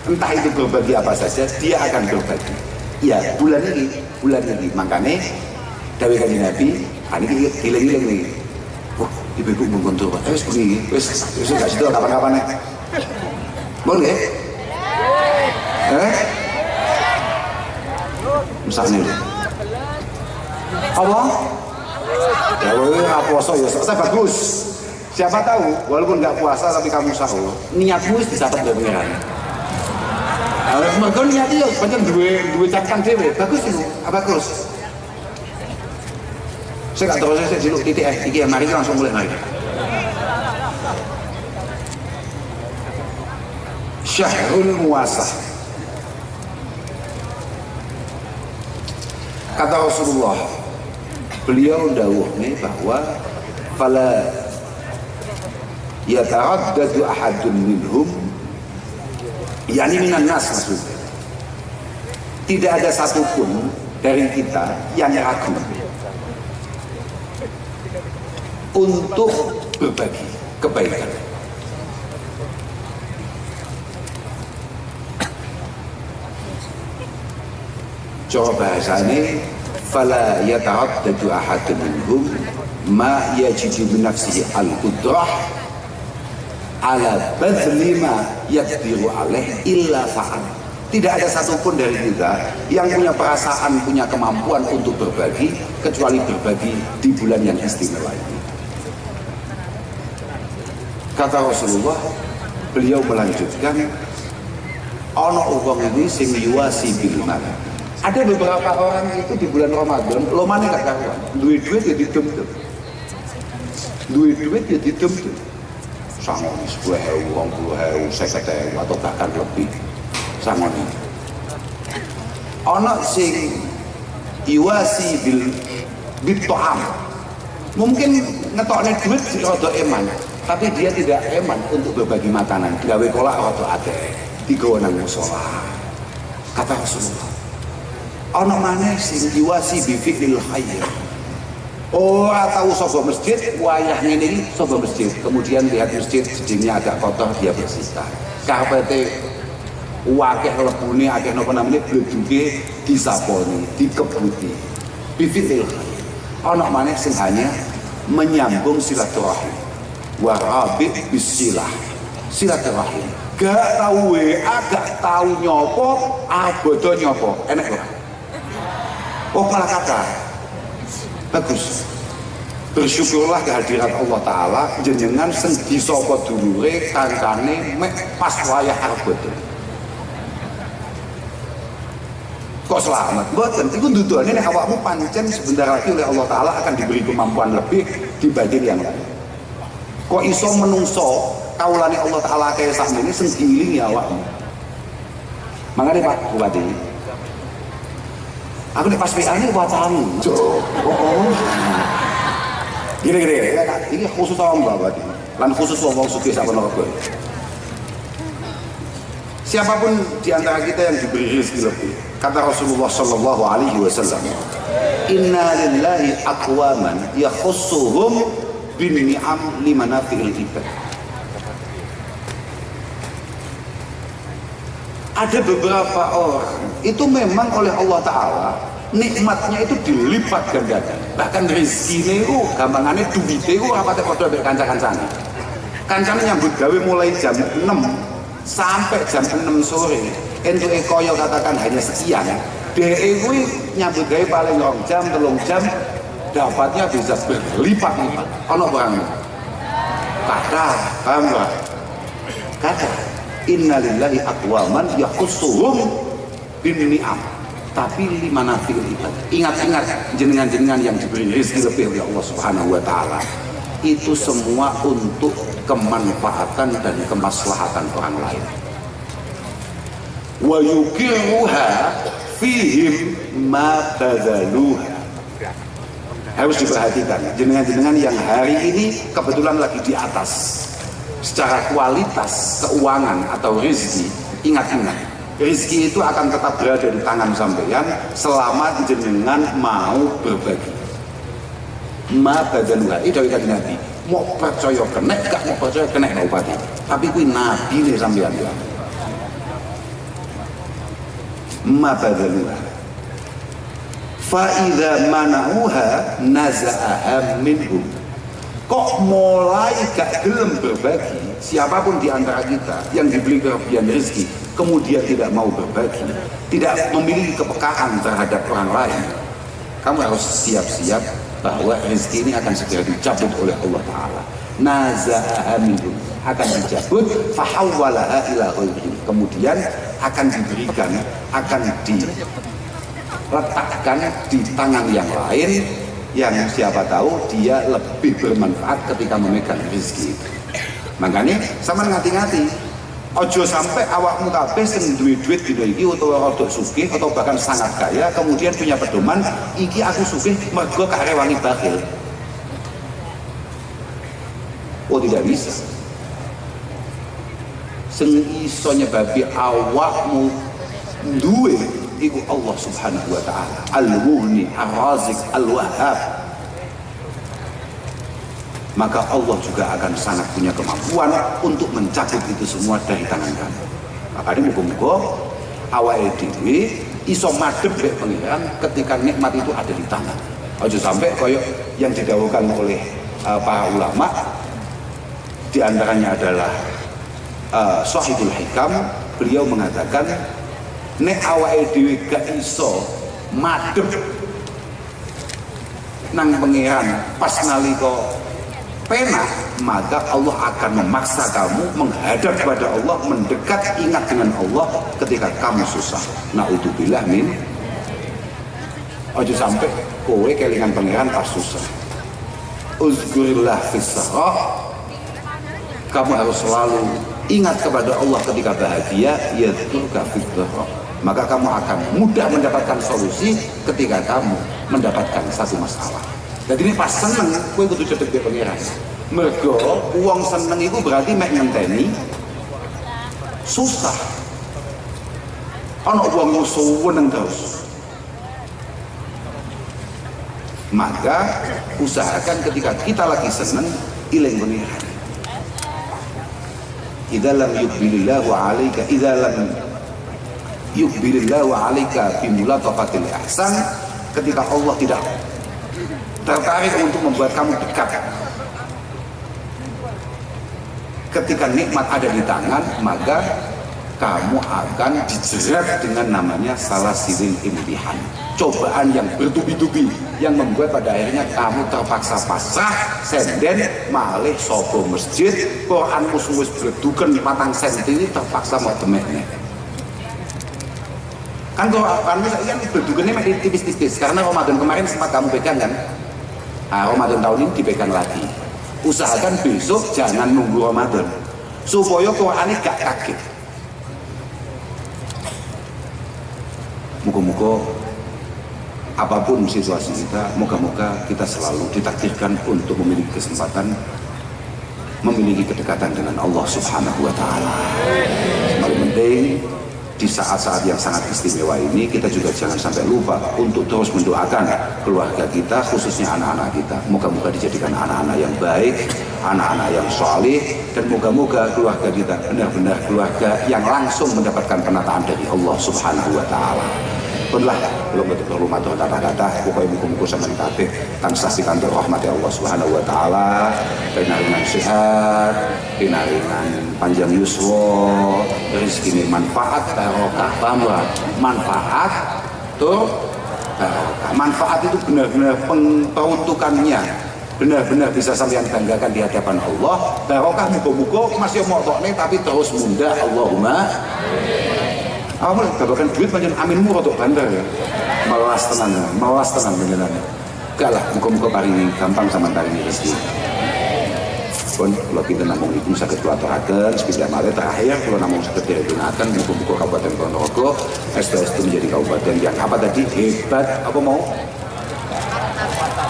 entah itu berbagi apa saja, dia akan berbagi. Ya, bulan ini makanya dawuh Kanjeng Nabi, ini giling-giling nih. Wah, ibu-ibu mengkontur, wis bengi, wis gak sido kapan-kapan nek. Boleh? Misalnya lho. Apa? Dewe puasa ya, saya bagus. Siapa tahu, walaupun nggak puasa tapi kamu sahur, niatmu wis dicatat dari pengiran. Mergo niat iki pancen duwe catatan dhewe, bagus itu, bagus. Saya gak tahu saya jeluk titik iki ya, mari langsung mulai mari. Syahrul Muasah. Kata Rasulullah, beliau dawuhnya bahwa fala yataraddadu ahadun minhum, yakni minan nas maksudnya. Tidak ada satupun dari kita yang ragu untuk berbagi kebaikan. Cara bahasanya fala yata'addadu ahadun minhum ma yajidu min nafsihi al-qudrah ala badli ma yaqdiru alaih illa fa'al. Tidak ada satupun dari kita yang punya perasaan, punya kemampuan untuk berbagi kecuali berbagi di bulan yang istimewa ini. Kata Rasulullah, beliau melanjutkan, ana wong ini sing yuwasi bil mal. Ada beberapa orang itu di bulan Ramadan lomane gak karuan, duwe duit ya didem-dem. Duwe duit ya didem-dem. Sangoni 10.000, 20.000, 50.000 atau bahkan lebih. Sangoni. Ana sing yuwasi bil ta'am. Mungkin ngetokne duit rada eman, tapi dia tidak eman untuk berbagi makanan. Gawe kolak rada akeh, digawa nang musala. Kata Rasulullah, ana maneh sing diwasi bi fi'lil khair. Ora tahu sapa masjid, wayah ngene iki sapa masjid. Kemudian lihat masjid jedingnya agak kotor, dia bersihkan. Karpete wakeh lebune akeh napa namanya bleduke disaponi, dikebuti. Bi fi'lil khair. Ana maneh sing hanya menyambung silaturahim. Wa rabit bisilah. Silaturahim. Gak tahu WA, gak tahu nyopo, abodo nyopo. Enak loh. Oh malah kata. Bagus. Bersyukurlah kehadiran Allah Ta'ala jenengan sing disapa dulure kancane mek pas wayah abodo. Kok selamat? Mboten, iku nduduhane nek awakmu pancen sebentar lagi oleh Allah Ta'ala akan diberi kemampuan lebih dibanding yang lain. Kok iso menungso kaulane Allah Ta'ala kaya sakmene sing diilingi awakmu. Mangane Pak Bupati, aku nek pas WA-ne wacamu. Gini, ini khusus awam Bapak ini, lan khusus wong sugih sak Ponorogo. Siapapun di antara kita yang diberi rezeki lebih, kata Rasulullah Shallallahu Alaihi Wasallam, Inna lillahi aqwaman yakhussuhum bin ni'am limanafi'il ibad. Ada beberapa orang itu memang oleh Allah Ta'ala nikmatnya itu dilipat gandakan. Bahkan rezekinya itu gampangannya duitnya itu rapatnya pada kanca-kancanya. Kancanya nyambut gawe mulai jam 6 sampai jam 6 sore. Untuk koyo katakan hanya sekian. DE itu nyambut gawe paling 2 jam, 3 jam dapatnya bisa berlipat-lipat. Ono barang kata, paham gak? Kata innalillahi aqwaman yakhussuhum bin ni'am, tapi limanafi'il ibad. Ingat-ingat jenengan-jenengan yang diberi rezeki lebih oleh Allah Subhanahu wa Ta'ala, itu semua untuk kemanfaatan dan kemaslahatan orang lain. Wa yuqiruha fihim ma badzaluha. Harus diperhatikan jenengan-jenengan yang hari ini kebetulan lagi di atas secara kualitas keuangan atau rezeki. Ingat-ingat, rezeki itu akan tetap berada di tangan sampeyan selama jenengan mau berbagi. Ma badaluha itu dari kanjeng Nabi. Mau percaya kena, gak mau percaya kena Bupati. Tapi kuwi nabi nih sampeyan. Ma badaluha. Fa idza mana'uha naza'aha minhum. Kok mulai gak gelem berbagi, siapapun di antara kita yang diberi kelebihan rezeki kemudian tidak mau berbagi, tidak memiliki kepekaan terhadap orang lain, kamu harus siap-siap bahwa rezeki ini akan segera dicabut oleh Allah Ta'ala. Naza'aha minhum, akan dicabut, fahawwalaha ila ghairihim, kemudian akan diberikan, akan diletakkan di tangan yang lain, yang siapa tahu dia lebih bermanfaat ketika memegang rezeki itu. Makanya sama ngati-ngati, ojo sampai awakmu kabeh sing duwe duit dina iki utawa rada sugih atau bahkan sangat kaya kemudian punya pedoman iki aku sugih mergo karewangi bakhil. Oh tidak bisa. Sing iso nyebabi awakmu duwe iku Allah Subhanahu wa Ta'ala, Al-Mughni, Ar-Razik, Al-Wahhab. Maka Allah juga akan sangat punya kemampuan untuk mencabut itu semua dari tangan kamu. Makanya muga-muga awake dhewe iso madhep mek pengiran ketika nikmat itu ada di tangan. Aja sampai koyo yang didhawuhkan oleh para ulama, di antaranya adalah Shahidul Hikam, beliau mengatakan nek awake dhewe gak iso madhep nang pangeran pas nalika penak, maka Allah akan memaksa kamu menghadap kepada Allah, mendekat, ingat dengan Allah ketika kamu susah. Naudzubillah min. Ojo sampai kowe kelingan pangeran pas susah. Uzkurillah fis-sarah. Kamu harus selalu ingat kepada Allah ketika bahagia, yadhkurka fid-dharra. Maka kamu akan mudah mendapatkan solusi ketika kamu mendapatkan satu masalah. Jadi ini pas seneng, kowe kudu cedhek ke pangeran. Mergo wong seneng itu berarti mek ngenteni susah. Ana wong suweneng terus. Maka usahakan ketika kita lagi seneng ilang pengiran. Idza lam yuqbilillahu 'alaika idza lam yuqbilillahu 'alaika bi mulatafatil ihsan, ketika Allah tidak tertarik untuk membuat kamu dekat, ketika nikmat ada di tangan, maka kamu akan dijerat dengan namanya salasilil imtihan, cobaan yang bertubi-tubi yang membuat pada akhirnya kamu terpaksa pasrah senden malih saka masjid Quran wis berduken 4 cm terpaksa mau demekne. Kan Quran kan berdukennya tipis-tipis karena Ramadan kemarin sempat kamu pegang kan. Nah, Ramadan tahun ini dipegang lagi. Usahakan besok jangan nunggu Ramadan supaya Qurannya gak kaget. Moga-moga apapun situasi kita, moga-moga kita selalu ditakdirkan untuk memiliki kesempatan memiliki kedekatan dengan Allah Subhanahu wa Ta'ala. Paling penting di saat-saat yang sangat istimewa ini, kita juga jangan sampai lupa untuk terus mendoakan keluarga kita, khususnya anak-anak kita. Moga-moga dijadikan anak-anak yang baik, anak-anak yang soleh, dan moga-moga keluarga kita benar-benar keluarga yang langsung mendapatkan penataan dari Allah Subhanahu wa Ta'ala. Punlah belum betul rumah Tuhan kata-kata pokoknya muka-muka sama kabeh tansah pikantuk rahmati Allah Subhanahu wa Ta'ala, pinaringan sehat, pinaringan panjang yuswa, rezeki manfaat, barokah, tambah manfaat tuh barokah. Manfaat itu benar-benar peruntukannya benar-benar bisa sampean banggakan di hadapan Allah. Barokah muka-muka masih mau tokne tapi terus munda, Allahumma apa babakan duit panjang aminmu rotok bandar ya, melas tenan beneran. Gak lah, muka-muka paling gampang sama taring rezeki. Pun kalau kita namung itu sakit keluarga sepeda malah terakhir kalau namung sakit digunakan muka-muka Kabupaten Ponorogo itu menjadi kabupaten yang apa tadi hebat, apa mau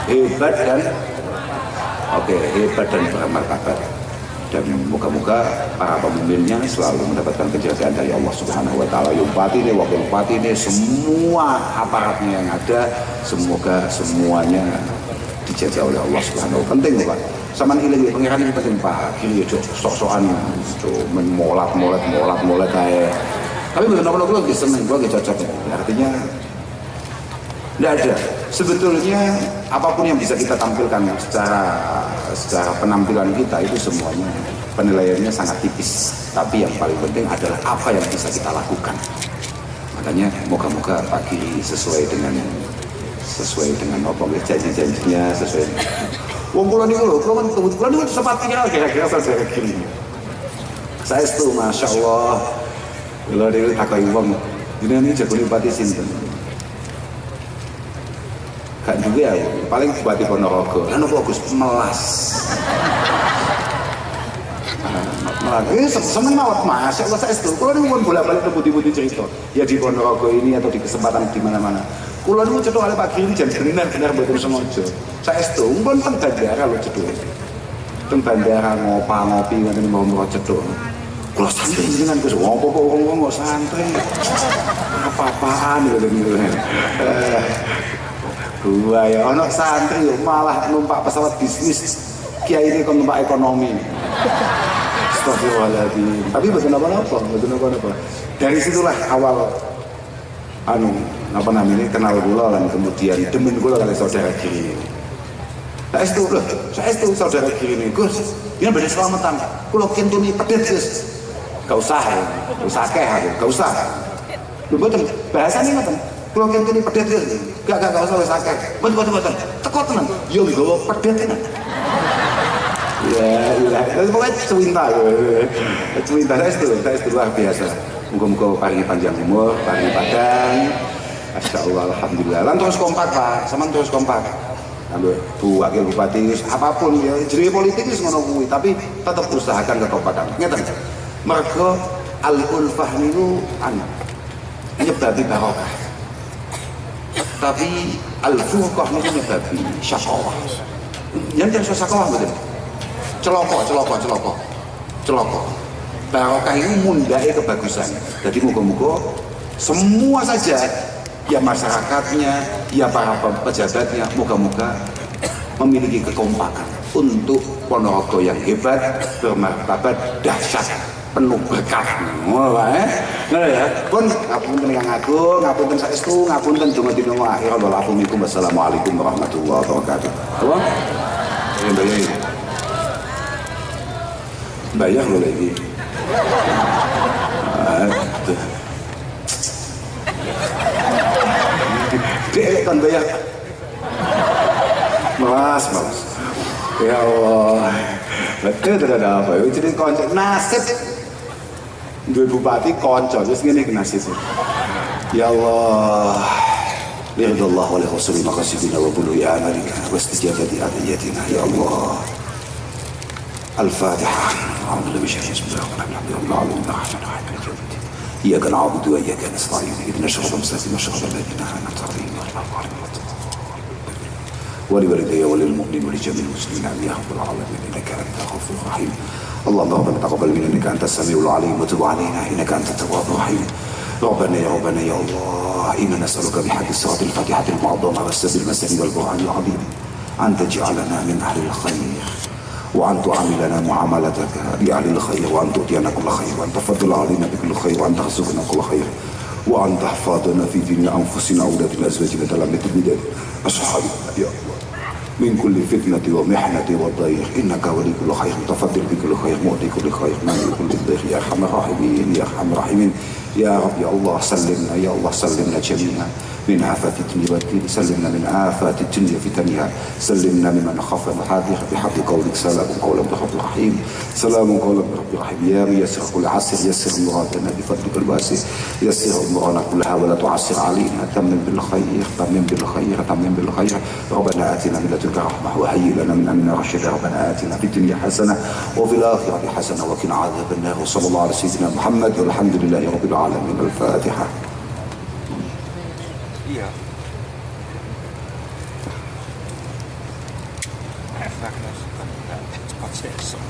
hebat dan hebat dan bermartabat. Dan moga-moga para pemimpinnya selalu mendapatkan penjagaan dari Allah Subhanahu wa Ta'ala. Bupati ini, wakil bupati ini, semua aparatnya yang ada, semoga semuanya dijaga oleh Allah Subhanahu wa Ta'ala. Penting Pak, sama ini pengiran ini penting Pak. Kiri ya sok-sokan, molat kayak. Tapi benar-benar gue lagi seneng, gue lagi cocok. Artinya tidak ada. Sebetulnya apapun yang bisa kita tampilkan secara penampilan kita itu semuanya penilaiannya sangat tipis. Tapi yang paling penting adalah apa yang bisa kita lakukan. Makanya moga-moga Pak Giri sesuai dengan apa janji-janjinya sesuai. Wong kula niku lho, kula niku sempat kira kira saudara Giri. Saya itu Masya Allah. Kula niku takoki wong, ini jago bupati sinten? Gak juga ya, paling Bupati Ponorogo. Kan aku Agus melas. Semen mawat Mas, ya Allah saya itu. Kalau ini pun bolak-balik budi-budi cerita. Ya di Ponorogo ini atau di kesempatan di mana-mana. Kalau ini cetuk oleh Pak Giri jangan benar-benar betul sengaja. Saya itu, pun teng bandara lo cetuk. Teng bandara ngopi ngene mau cetuk. Kalau santri dengan kus, ngomong santri. Apa-apaan gitu. Gua ya, anak santri malah numpak pesawat bisnis, kiai ini kan numpak ekonomi. Astagfirullahaladzim. Tapi betul apa? Dari situlah awal kenal gula dan kemudian demen gula kali saudara Giri. Saya itu saudara Giri ini, Gus, ini beda selamatan. Kulo kentuni pedet Gus. Gak usah Lu betul, bahasanya ngoten. Kalau kentuni pedet ya, gak usah wis akeh. Betul. Teko tenan. Yo nggawa pedet tenan. Ya, pokoknya cuwinta saya itu luar biasa. Muga-muga paringi panjang umur, paringi padang. Masya Allah, alhamdulillah. Lan terus kompak Pak, sama terus kompak. Ambil Bu Wakil Bupati, apapun ya, jadi politik itu ngono kuwi, tapi tetap usahakan kekompakan. Ngeten. Mergo al-ulfah niku nyebabi barokah. Tapi al-furqah itu nyebabi syakawah. Yang tidak syakawah betul. Celoko. Barokah itu mundai kebagusan. Jadi moga-moga semua saja ya masyarakatnya, ya para pejabatnya, moga-moga memiliki kekompakan untuk Ponorogo yang hebat, bermartabat, dahsyat, penuh berkah. Nah ya, pun ngapunten Kang Agung, ngapunten saestu, ngapunten donga-donga akhir. Wassalamualaikum warahmatullahi wabarakatuh. Apa? Bayar lo lagi. Aduh. Dek kan bayar. Mas. Ya Allah. Betul tidak ada apa. Jadi konsep nasib. Dua bupati konco. Terus gini nasib. Ya Allah. Liridullah wa lihusul maqasidina wa buluhi amalina wa istijabati adiyatina. Ya Allah. Al-Fatihah. Alhamdulillah bisyari bismillahirrahmanirrahim. Alhamdulillah rahmanirrahim. Iyyaka na'budu wa iyyaka nasta'in. Ihdinas siratal mustaqim. Siratal ladzina an'amta 'alaihim ghairil maghdubi 'alaihim ولوالدي وللمؤمنين ولجميع المسلمين يا رب العالمين انك انت الغفور الرحيم اللهم ربنا تقبل منا انك انت السميع العليم وتب علينا انك انت التواب الرحيم ربنا يا الله انا نسالك بحق الصراط الفاتحه المعظمه والسبيل المسني والقران العظيم ان تجعلنا من اهل الخير وأن تعاملنا معاملتك بأهل الخير وأن تؤتينا كل خير وأن تفضل علينا بكل خير وأن ترزقنا كل خير وأن تحفظنا في دين أنفسنا وأولادنا أزواجنا تلامة البداية أصحابنا يا الله من كل فتنة ومحنة وضيق إنك ولي كل خير متفضل بكل خير مؤتي كل خير مالي كل ضيق يا أرحم الراحمين يا أرحم الراحمين يا رب يا الله سلمنا يا الله سلمنا جميعا من آفات الدنيا والدين سلمنا من آفات الدنيا فتنها سلمنا ممن خاف محاذير بحق قولك سلام قولا برب رحيم سلام قولا برب رحيم يا ميسر كل عسر يسر مرادنا بفضلك الواسع يسر امورنا كلها ولا تعسر علينا تمم بالخير تمم بالخير تمم بالخير ربنا آتنا من لدنك رحمة وهيئ لنا من أمرنا رشدا ربنا آتنا في الدنيا حسنة وفي الآخرة حسنة وقنا عذاب النار وصلى الله على سيدنا محمد والحمد لله رب العالمين. الفاتحة. Iya. Efeknya suka cepat sesok.